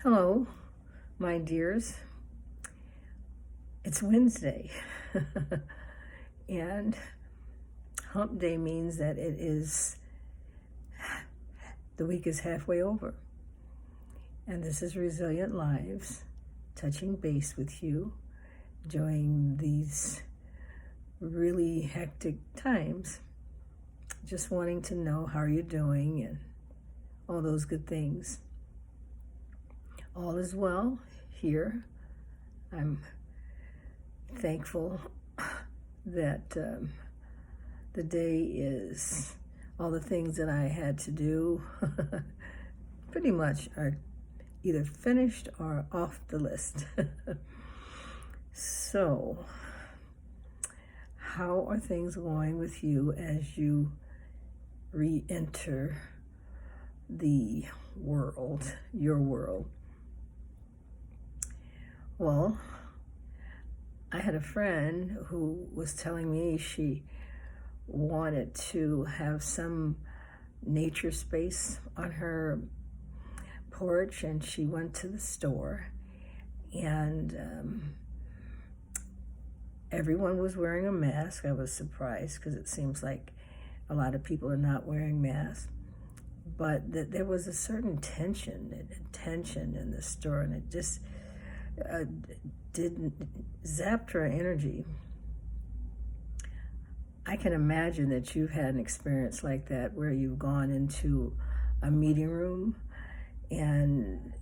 Hello, my dears. It's Wednesday, and hump day means that the week is halfway over. And this is Resilient Lives, touching base with you during these really hectic times. Just wanting to know how you're doing and all those good things. All is well here. I'm thankful that the day is all the things that I had to do pretty much are either finished or off the list. So, how are things going with you as you re-enter the world, your world? Well, I had a friend who was telling me she wanted to have some nature space on her porch, and she went to the store, and everyone was wearing a mask. I was surprised because it seems like a lot of people are not wearing masks, but there was a certain tension in the store, and it just zapped her energy. I can imagine that you've had an experience like that where you've gone into a meeting room and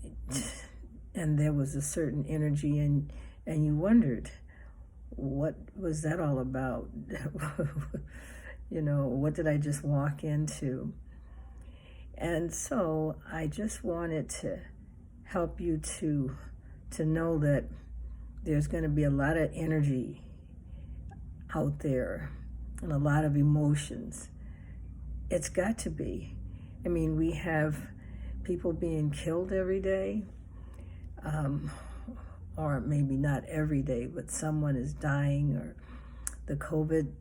there was a certain energy, and you wondered, what was that all about? What did I just walk into? And so I just wanted to help you to know that there's going to be a lot of energy out there and a lot of emotions. It's got to be. I mean, we have people being killed every day, or maybe not every day, but someone is dying, or the COVID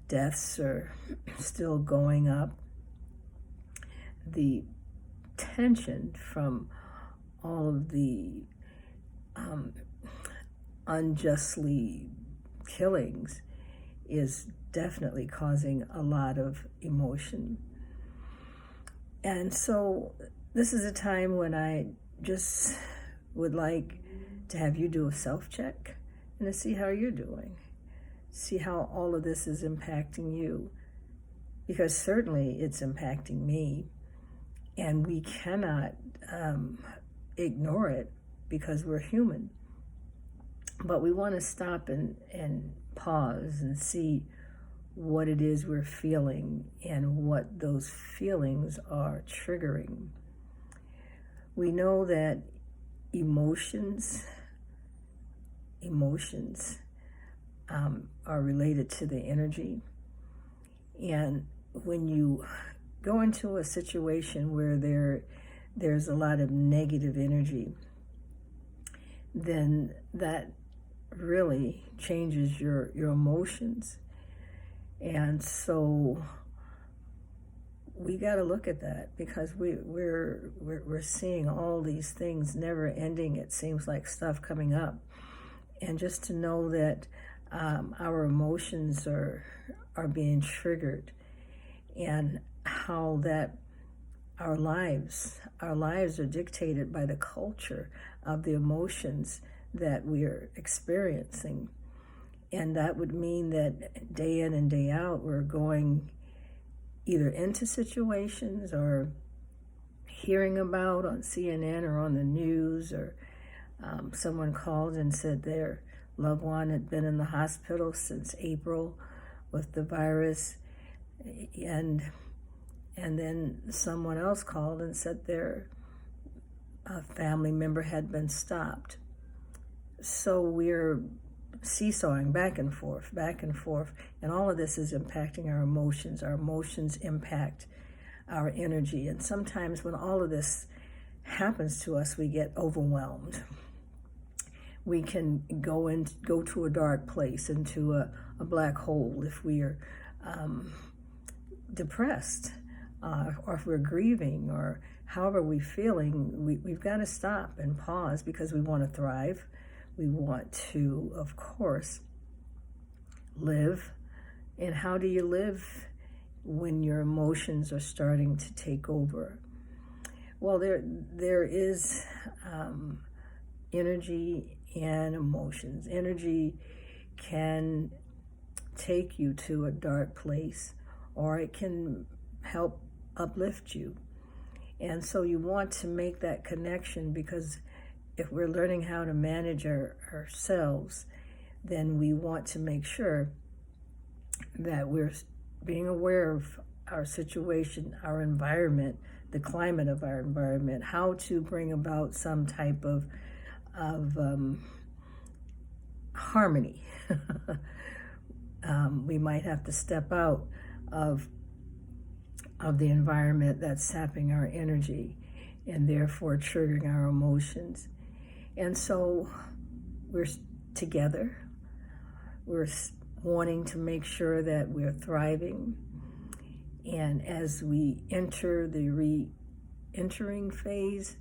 deaths are still going up. The tension from all of the unjustly killings is definitely causing a lot of emotion. And so this is a time when I just would like to have you do a self-check and to see how you're doing. See how all of this is impacting you. Because certainly it's impacting me. And we cannot ignore it because we're human. But we want to stop and pause and see what it is we're feeling and what those feelings are triggering. We know that emotions are related to the energy. And when you go into a situation where there's a lot of negative energy, then that really changes your emotions. And so we got to look at that, because we're seeing all these things never ending. It seems like stuff coming up, and just to know that our emotions are being triggered, and how that our lives are dictated by the culture of the emotions that we are experiencing. And that would mean that day in and day out, we're going either into situations or hearing about on CNN or on the news, or someone called and said their loved one had been in the hospital since April with the virus, and then someone else called and said their family member had been stopped. So we're seesawing back and forth, and all of this is impacting our emotions. Our emotions impact our energy, and sometimes when all of this happens to us, we get overwhelmed. We can go to a dark place, into a black hole, if we are depressed, or if we're grieving, or however we're feeling, we've got to stop and pause, because we want to thrive. We want to, of course, live. And how do you live when your emotions are starting to take over? Well, there is energy and emotions. Energy can take you to a dark place, or it can help uplift you. And so you want to make that connection, because if we're learning how to manage ourselves, then we want to make sure that we're being aware of our situation, our environment, the climate of our environment, how to bring about some type of harmony. We might have to step out of the environment that's sapping our energy and therefore triggering our emotions. And so we're together. We're wanting to make sure that we're thriving. And as we enter the re-entering phase,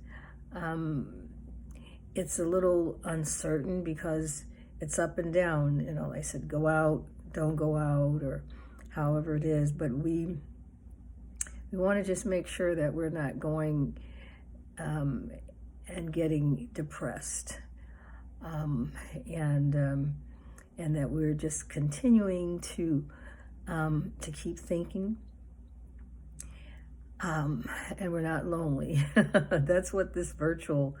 it's a little uncertain, because it's up and down. You know, I said, go out, don't go out, or however it is. But we want to just make sure that we're not going and getting depressed, and that we're just continuing to keep thinking, and we're not lonely. That's what this virtual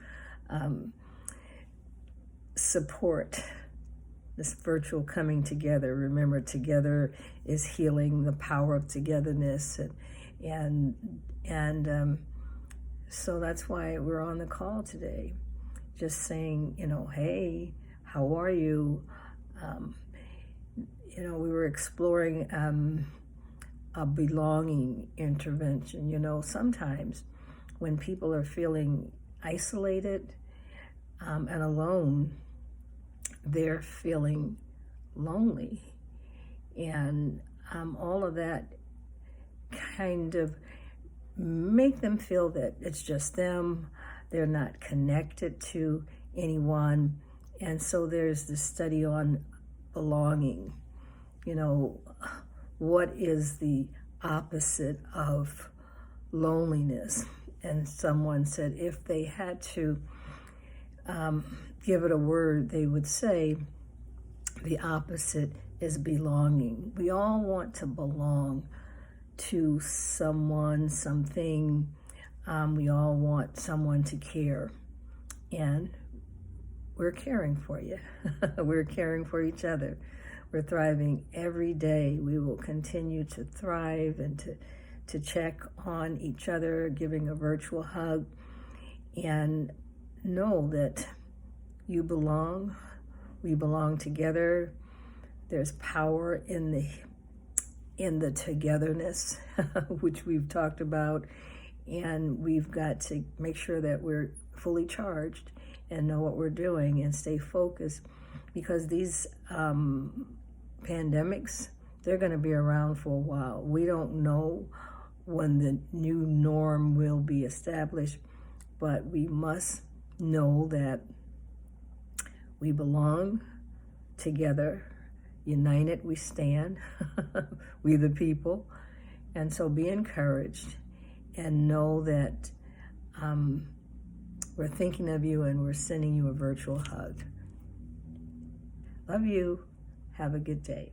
support, this virtual coming together. Remember, together is healing, the power of togetherness, and so that's why we're on the call today, just saying, you know, hey, how are you? You know, we were exploring a belonging intervention. You know, sometimes when people are feeling isolated and alone, they're feeling lonely. And all of that kind of make them feel that it's just them, they're not connected to anyone. And so there's this study on belonging. You know, what is the opposite of loneliness? And someone said if they had to give it a word, they would say the opposite is belonging. We all want to belong to someone, something. We all want someone to care. And we're caring for you. We're caring for each other. We're thriving every day. We will continue to thrive and to check on each other, giving a virtual hug, and know that you belong. We belong together. There's power in the togetherness, which we've talked about, and we've got to make sure that we're fully charged and know what we're doing and stay focused, because these pandemics, they're going to be around for a while. We don't know when the new norm will be established, but we must know that we belong together. United we stand. We the people. And so be encouraged and know that we're thinking of you and we're sending you a virtual hug. Love you. Have a good day.